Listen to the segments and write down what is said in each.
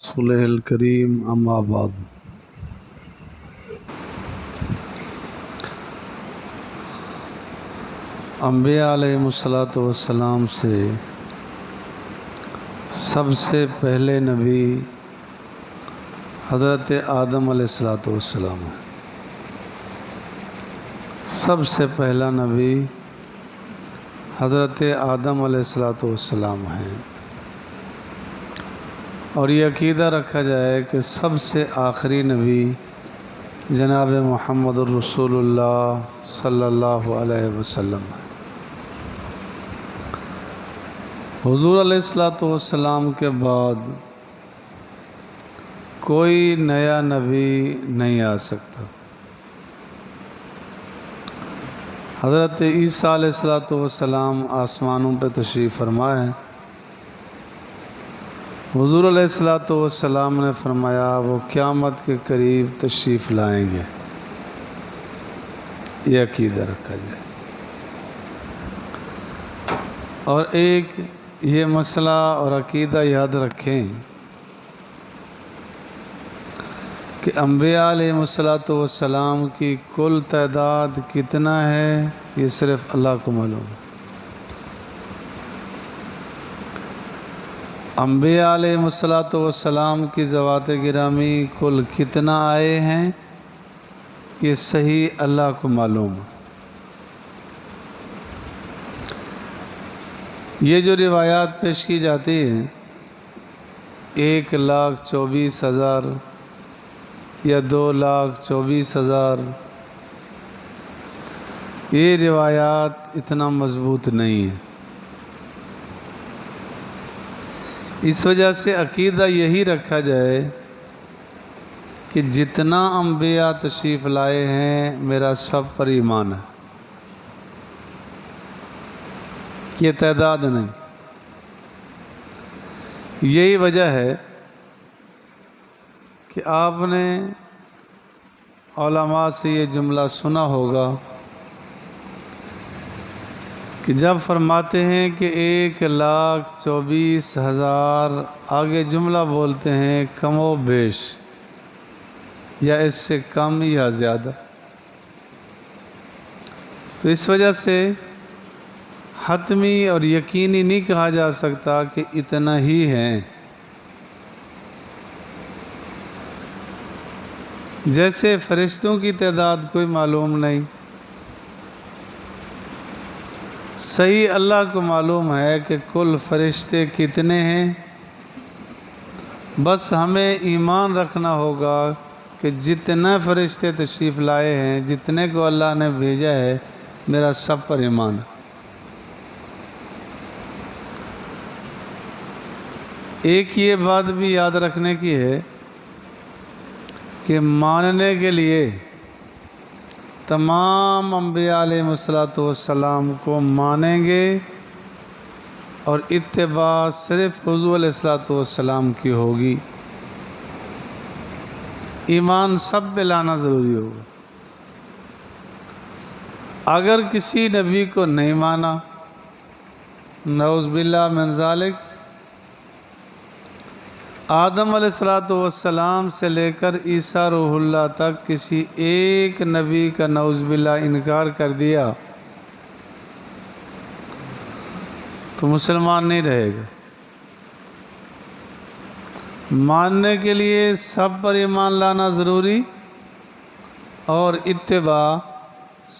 رسوله الکریم اما بعد انبیاء علیہم السلام سے سب سے پہلے نبی حضرت آدم علیہ السلام ہے۔ سب سے پہلا نبی حضرت آدم علیہ السلام ہے، اور یہ عقیدہ رکھا جائے کہ سب سے آخری نبی جناب محمد الرسول اللہ صلی اللہ علیہ وسلم ہے۔ حضور علیہ السلام کے بعد کوئی نیا نبی نہیں آ سکتا۔ حضرت عیسیٰ علیہ السلام آسمانوں پہ تشریف فرما ہے۔ حضور علیہ السلام نے فرمایا وہ قیامت کے قریب تشریف لائیں گے، یہ عقیدہ رکھا جائے۔ اور ایک یہ مسئلہ اور عقیدہ یاد رکھیں کہ انبیاء علیہ السلام کی کل تعداد کتنا ہے یہ صرف اللہ کو معلوم ہے۔ انبیاء علیہ السلام کی ذوات گرامی کل کتنا آئے ہیں یہ صحیح اللہ کو معلوم ہے۔ یہ جو روایات پیش کی جاتی ہیں 1,24,000 یا 2,24,000، یہ روایات اتنا مضبوط نہیں ہے۔ اس وجہ سے عقیدہ یہی رکھا جائے کہ جتنا انبیاء تشریف لائے ہیں میرا سب پر ایمان ہے، یہ تعداد نہیں۔ یہی وجہ ہے کہ آپ نے علماء سے یہ جملہ سنا ہوگا کہ جب فرماتے ہیں کہ 1,24,000 آگے جملہ بولتے ہیں کم و بیش، یا اس سے کم یا زیادہ، تو اس وجہ سے حتمی اور یقینی نہیں کہا جا سکتا کہ اتنا ہی ہیں۔ جیسے فرشتوں کی تعداد کوئی معلوم نہیں، صحیح اللہ کو معلوم ہے کہ کل فرشتے کتنے ہیں، بس ہمیں ایمان رکھنا ہوگا کہ جتنے فرشتے تشریف لائے ہیں، جتنے کو اللہ نے بھیجا ہے، میرا سب پر ایمان ہے۔ ایک یہ بات بھی یاد رکھنے کی ہے کہ ماننے کے لیے تمام انبیاء علیہ السلام کو مانیں گے، اور اتباع صرف حضور علیہ السلام کی ہوگی۔ ایمان سب پہ لانا ضروری ہوگا۔ اگر کسی نبی کو نہیں مانا، نعوذ باللہ من ذالک، آدم علیہ السلام سے لے کر عیسیٰ روح اللہ تک کسی ایک نبی کا نعوذ باللہ انکار کر دیا تو مسلمان نہیں رہے گا۔ ماننے کے لیے سب پر ایمان لانا ضروری، اور اتباع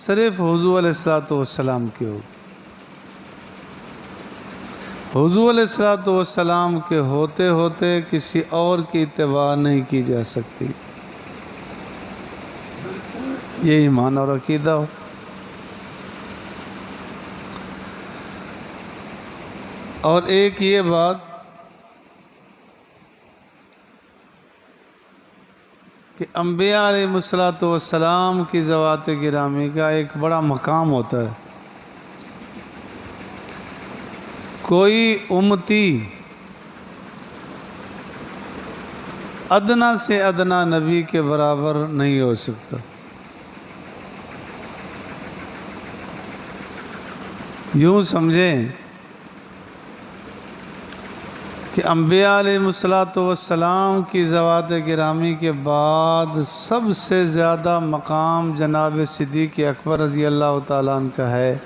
صرف حضور علیہ السلام کی ہوگی۔ حضور علیہ السلام کے ہوتے ہوتے کسی اور کی اتباع نہیں کی جا سکتی۔ یہ ایمان اور عقیدہ ہو۔ اور ایک یہ بات کہ انبیاء علیہ السلام کی ذوات گرامی کا ایک بڑا مقام ہوتا ہے۔ کوئی امتی ادنا سے ادنا نبی کے برابر نہیں ہو سکتا۔ یوں سمجھیں کہ انبیاء علیہ السلام کی ذوات گرامی کے بعد سب سے زیادہ مقام جناب صدیق اکبر رضی اللہ تعالیٰ عنہ کا ہے۔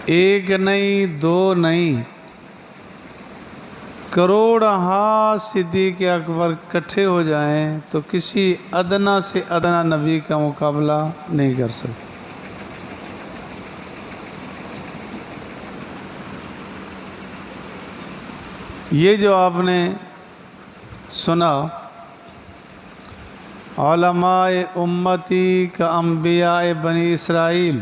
ایک نہیں، دو نہیں، کروڑہا صدیق اکبر اکٹھے ہو جائیں تو کسی ادنا سے ادنا نبی کا مقابلہ نہیں کر سکتے۔ یہ جو آپ نے سنا علماء امتی کا انبیاء بنی اسرائیل،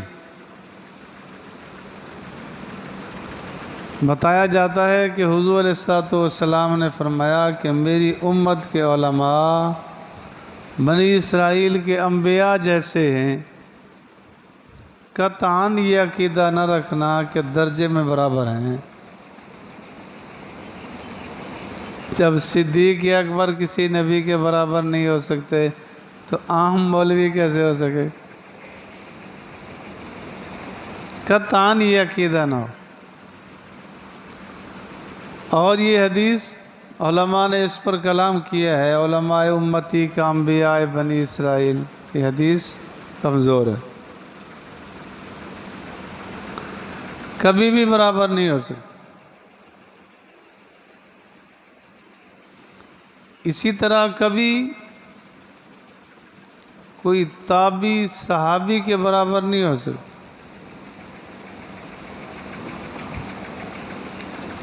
بتایا جاتا ہے کہ حضور علیہ السلام نے فرمایا کہ میری امت کے علماء بنی اسرائیل کے انبیاء جیسے ہیں۔ قطعاً یہ عقیدہ نہ رکھنا کہ درجے میں برابر ہیں۔ جب صدیق اکبر کسی نبی کے برابر نہیں ہو سکتے تو عام مولوی کیسے ہو سکے؟ قطعاً یہ عقیدہ نہ ہو۔ اور یہ حدیث علماء نے اس پر کلام کیا ہے، علماء امتی کا انبیاء بنی اسرائیل، یہ حدیث کمزور ہے، کبھی بھی برابر نہیں ہو سکتی۔ اسی طرح کبھی کوئی تابعی صحابی کے برابر نہیں ہو سکتی۔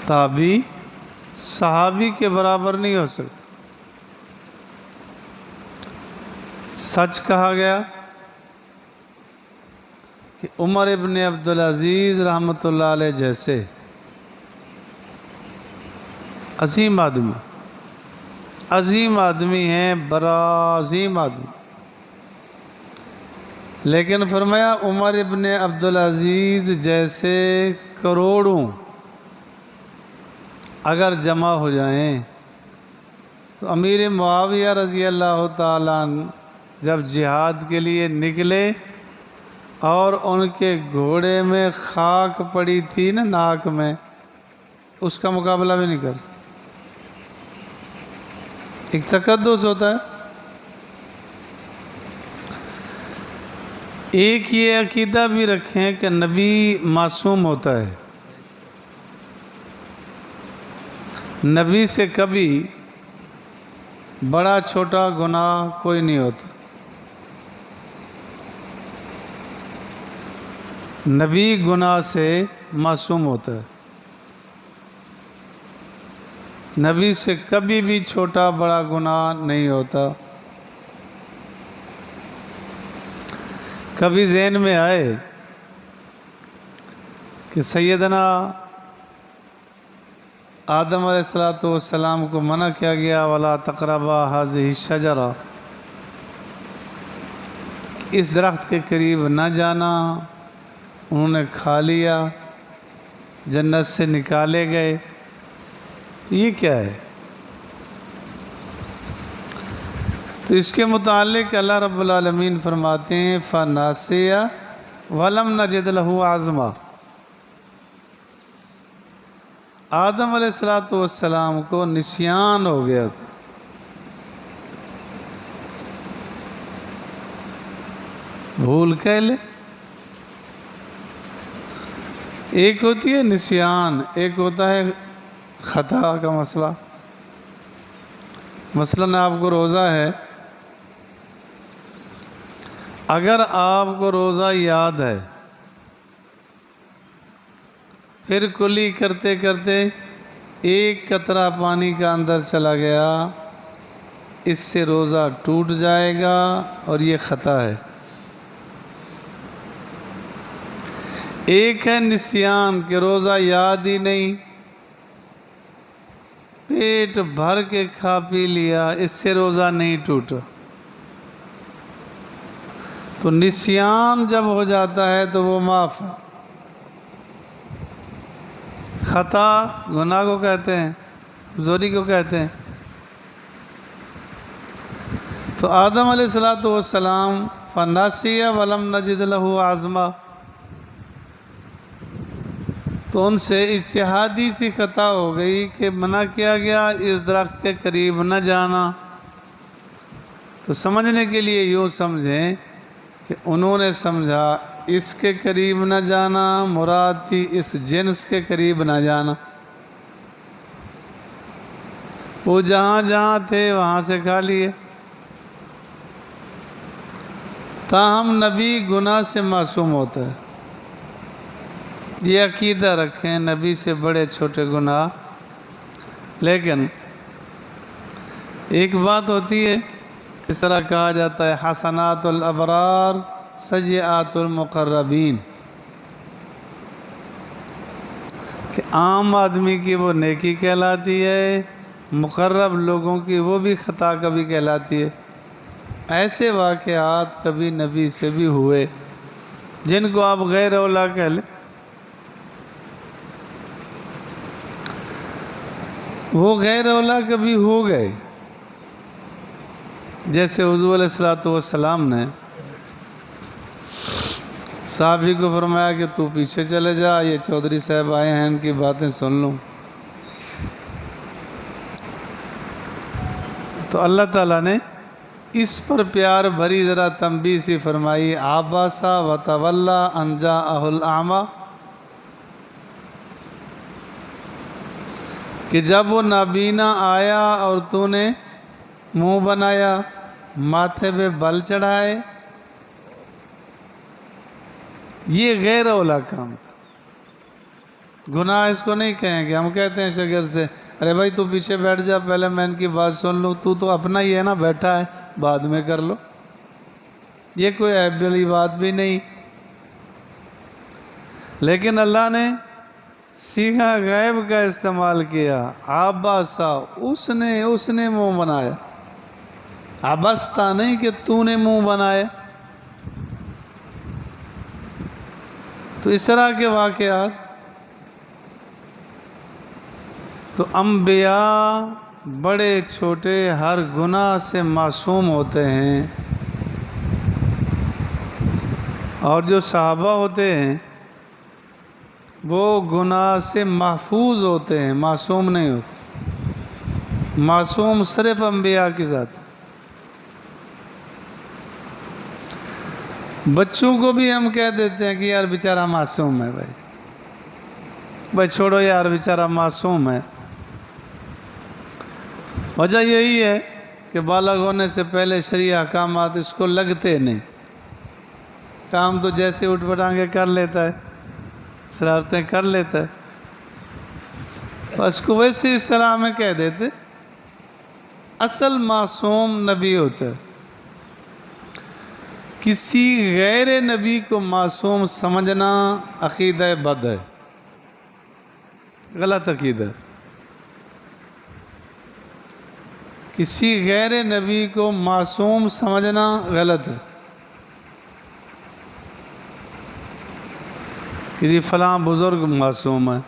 تابعی صحابی کے برابر نہیں ہو سکتا۔ سچ کہا گیا کہ عمر ابن عبدالعزیز رحمۃ اللہ علیہ جیسے عظیم آدمی ہیں، بڑا عظیم آدمی، لیکن فرمایا عمر ابن عبدالعزیز جیسے کروڑوں اگر جمع ہو جائیں تو امیر معاویہ رضی اللہ تعالیٰ عنہ جب جہاد کے لیے نکلے اور ان کے گھوڑے میں خاک پڑی تھی نا ناک میں، اس کا مقابلہ بھی نہیں کر سکتے۔ ایک تقدس ہوتا ہے۔ ایک یہ عقیدہ بھی رکھیں کہ نبی معصوم ہوتا ہے، نبی سے کبھی بڑا چھوٹا گناہ کوئی نہیں ہوتا۔ نبی گناہ سے معصوم ہوتا ہے، نبی سے کبھی بھی چھوٹا بڑا گناہ نہیں ہوتا۔ کبھی ذہن میں آئے کہ سیدنا آدم علیہ السلام کو منع کیا گیا وَلَا تَقْرَبَا هَٰذِهِ الشَّجَرَةَ، اس درخت کے قریب نہ جانا، انہوں نے کھا لیا، جنت سے نکالے گئے، یہ کیا ہے؟ تو اس کے متعلق اللہ رب العالمین فرماتے ہیں فَنَاسِيَ وَلَمْ نَجِدْ لَهُ عَزْمًا، آدم علیہ السلام کو نسیان ہو گیا تھا، بھول کہہ لے۔ ایک ہوتی ہے نسیان، ایک ہوتا ہے خطا کا مسئلہ۔ مثلاً آپ کو روزہ ہے، اگر آپ کو روزہ یاد ہے، پھر کلی کرتے کرتے ایک قطرہ پانی کا اندر چلا گیا، اس سے روزہ ٹوٹ جائے گا اور یہ خطا ہے۔ ایک ہے نسیان کہ روزہ یاد ہی نہیں، پیٹ بھر کے کھا پی لیا، اس سے روزہ نہیں ٹوٹا۔ تو نسیان جب ہو جاتا ہے تو وہ معاف ہے۔ خطا گناہ کو کہتے ہیں، کمزوری کو کہتے ہیں۔ تو آدم علیہ السلام فَنَاسِيَ وَلَمْ نَجِدْ لَهُ عَزْمًا، تو ان سے اجتہادی سی خطا ہو گئی کہ منع کیا گیا اس درخت کے قریب نہ جانا۔ تو سمجھنے کے لیے یوں سمجھیں کہ انہوں نے سمجھا اس کے قریب نہ جانا مراد تھی اس جنس کے قریب نہ جانا، وہ جہاں جہاں تھے وہاں سے کھا لیے۔ تاہم نبی گناہ سے معصوم ہوتا ہے، یہ عقیدہ رکھیں، نبی سے بڑے چھوٹے گناہ۔ لیکن ایک بات ہوتی ہے، اس طرح کہا جاتا ہے حسنات الابرار سیئات المقربین، کہ عام آدمی کی وہ نیکی کہلاتی ہے، مقرب لوگوں کی وہ بھی خطا کبھی کہلاتی ہے۔ ایسے واقعات کبھی نبی سے بھی ہوئے جن کو آپ غیر اولا کہہ لیں، وہ غیر اولا کبھی ہو گئے۔ جیسے حضور علیہ الصلوۃ والسلام نے صحابی کو فرمایا کہ تو پیچھے چلے جا، یہ چودھری صاحب آئے ہیں، ان کی باتیں سن لوں۔ تو اللہ تعالیٰ نے اس پر پیار بھری ذرا تنبیہ سی فرمائی، عبسا وتولی ان جاءہ الاعمی، کہ جب وہ نابینا آیا اور تو نے منہ بنایا، ماتھے پہ بل چڑھائے، یہ غیر اولا کام تھا۔ گناہ اس کو نہیں کہیں گے، ہم کہتے ہیں شگر سے ارے بھائی تو پیچھے بیٹھ جا، پہلے میں ان کی بات سن لوں، تو اپنا ہی ہے نا، بیٹھا ہے، بعد میں کر لو، یہ کوئی عیب والی بات بھی نہیں۔ لیکن اللہ نے صیغہ غیب کا استعمال کیا، عبسا، اس نے منہ بنایا، عبستا نہیں کہ تو نے منہ بنایا۔ تو اس طرح کے واقعات، تو انبیاء بڑے چھوٹے ہر گناہ سے معصوم ہوتے ہیں، اور جو صحابہ ہوتے ہیں وہ گناہ سے محفوظ ہوتے ہیں، معصوم نہیں ہوتے۔ معصوم صرف انبیاء کی ذات ہے۔ بچوں کو بھی ہم کہہ دیتے ہیں کہ یار بیچارہ معصوم ہے، بھائی چھوڑو یار بیچارہ معصوم ہے۔ وجہ یہی ہے کہ بالغ ہونے سے پہلے شرعی احکامات اس کو لگتے نہیں، کام تو جیسے اٹھ پٹانگے کر لیتا ہے، شرارتیں کر لیتا ہے، اس کو ویسے اس طرح ہمیں کہہ دیتے۔ اصل معصوم نبی ہوتا ہے، کسی غیر نبی کو معصوم سمجھنا عقیدہ بد ہے، غلط عقیدہ ہے۔ کسی غیر نبی کو معصوم سمجھنا غلط ہے، کسی فلاں بزرگ معصوم ہے،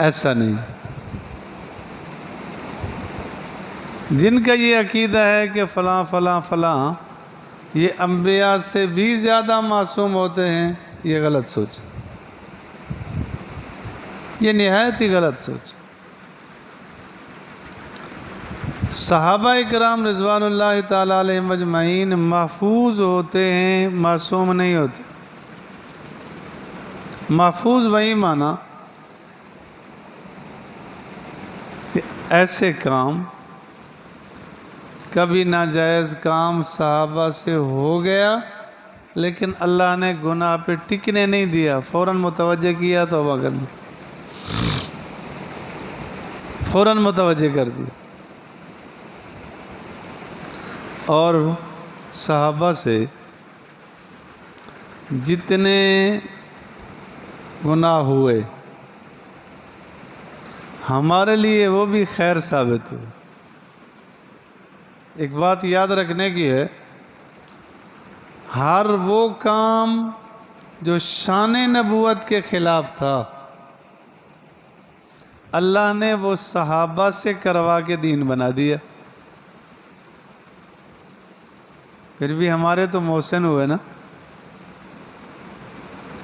ایسا نہیں۔ جن کا یہ عقیدہ ہے کہ فلاں فلاں فلاں یہ انبیاء سے بھی زیادہ معصوم ہوتے ہیں، یہ غلط سوچ، یہ نہایت ہی غلط سوچ۔ صحابہ کرام رضوان اللہ تعالیٰ علیہم اجمعین محفوظ ہوتے ہیں، معصوم نہیں ہوتے۔ محفوظ وہی مانا کہ ایسے کام، کبھی ناجائز کام صحابہ سے ہو گیا لیکن اللہ نے گناہ پہ ٹکنے نہیں دیا، فوراً متوجہ کیا، توبہ کر لی، فوراً متوجہ کر دیا۔ اور صحابہ سے جتنے گناہ ہوئے ہمارے لیے وہ بھی خیر ثابت ہوئے۔ ایک بات یاد رکھنے کی ہے، ہر وہ کام جو شان نبوت کے خلاف تھا اللہ نے وہ صحابہ سے کروا کے دین بنا دیا۔ پھر بھی ہمارے تو محسن ہوئے نا،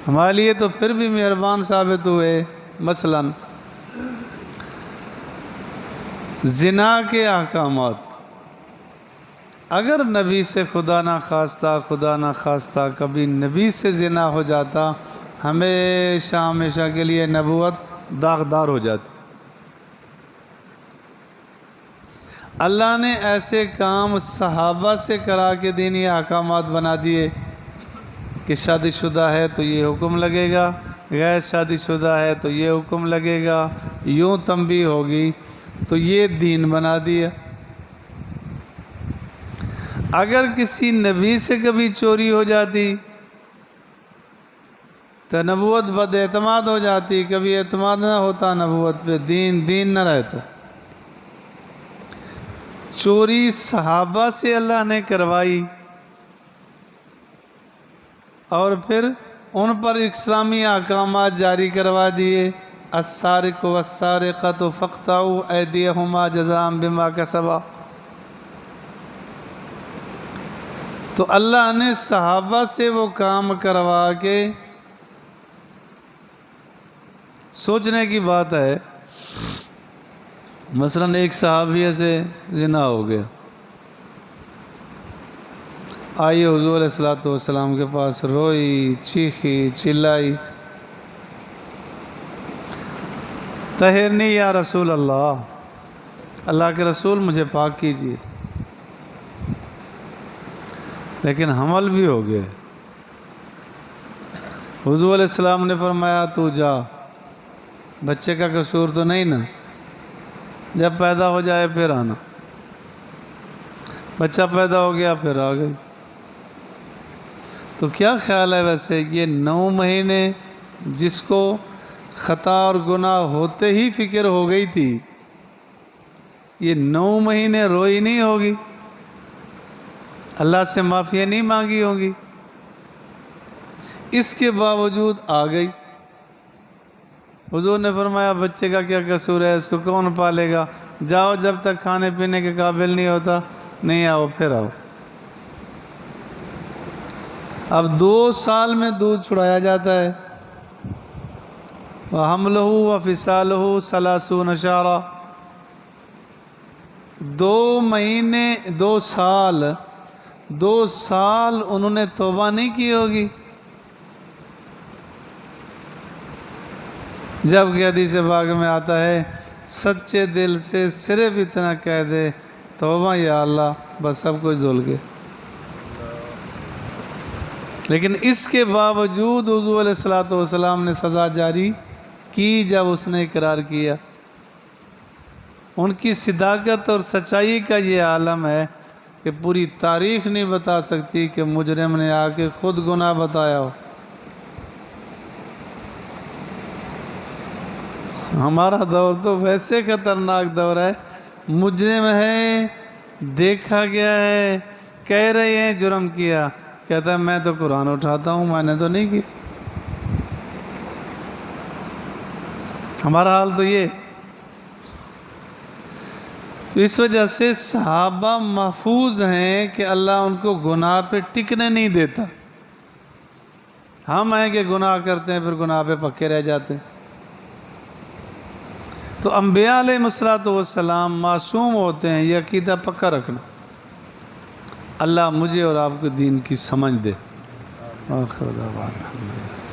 ہمارے لیے تو پھر بھی مہربان ثابت ہوئے۔ مثلاً زنا کے احکامات، اگر نبی سے خدا نہ خواستہ کبھی نبی سے زنا ہو جاتا، ہمیشہ ہمیشہ کے لیے نبوت داغدار ہو جاتی۔ اللہ نے ایسے کام صحابہ سے کرا کے دینی احکامات بنا دیے کہ شادی شدہ ہے تو یہ حکم لگے گا، غیر شادی شدہ ہے تو یہ حکم لگے گا، یوں تنبیہ ہوگی، تو یہ دین بنا دیا۔ اگر کسی نبی سے کبھی چوری ہو جاتی تو نبوت بد اعتماد ہو جاتی، کبھی اعتماد نہ ہوتا نبوت پہ، دین نہ رہتا۔ چوری صحابہ سے اللہ نے کروائی اور پھر ان پر اسلامی احکامات جاری کروا دیے۔ السارق والسارقۃ فاقطعوا ایدیہما جزاء بما کسبا۔ تو اللہ نے صحابہ سے وہ کام کروا کے، سوچنے کی بات ہے، مثلاً ایک صحابیہ سے زنا ہو گیا، آئی حضور علیہ السلام کے پاس، روئی، چیخی، چلائی، طہرنی یا رسول اللہ، اللہ کے رسول مجھے پاک کیجیے۔ لیکن حمل بھی ہو گیا۔ حضور علیہ السلام نے فرمایا تو جا، بچے کا قصور تو نہیں نا، جب پیدا ہو جائے پھر آنا۔ بچہ پیدا ہو گیا، پھر آ گئی۔ تو کیا خیال ہے ویسے یہ 9 مہینے جس کو خطا اور گناہ ہوتے ہی فکر ہو گئی تھی، یہ 9 مہینے روئی نہیں ہوگی، اللہ سے معافی نہیں مانگی ہوں گی، اس کے باوجود آ گئی۔ حضور نے فرمایا بچے کا کیا قصور ہے، اس کو کون پالے گا، جاؤ، جب تک کھانے پینے کے قابل نہیں ہوتا نہیں آؤ، پھر آؤ۔ اب 2 سال میں دودھ چھڑایا جاتا ہے، وَحَمْلُهُ وَفِصَالُهُ 30 شہرا، 2 مہینے 2 سال انہوں نے توبہ نہیں کی ہوگی، جب کہ حدیث پاک میں آتا ہے سچے دل سے صرف اتنا کہہ دے توبہ یا اللہ، بس سب کچھ دھل گئے۔ لیکن اس کے باوجود حضور علیہ السلام نے سزا جاری کی جب اس نے اقرار کیا۔ ان کی صداقت اور سچائی کا یہ عالم ہے کہ پوری تاریخ نہیں بتا سکتی کہ مجرم نے آ کے خود گناہ بتایا ہو۔ ہمارا دور تو ویسے خطرناک دور ہے، مجرم ہے، دیکھا گیا ہے، کہہ رہے ہیں جرم کیا، کہتا ہے میں تو قرآن اٹھاتا ہوں، میں نے تو نہیں کی۔ ہمارا حال تو یہ، تو اس وجہ سے صحابہ محفوظ ہیں کہ اللہ ان کو گناہ پہ ٹکنے نہیں دیتا۔ ہم ہیں کہ گناہ کرتے ہیں، پھر گناہ پہ پکے رہ جاتے ہیں۔ تو انبیاء علیہ السلام معصوم ہوتے ہیں، یہ عقیدہ پکا رکھنا۔ اللہ مجھے اور آپ کو دین کی سمجھ دے۔ آخر دعوانا الحمدللہ۔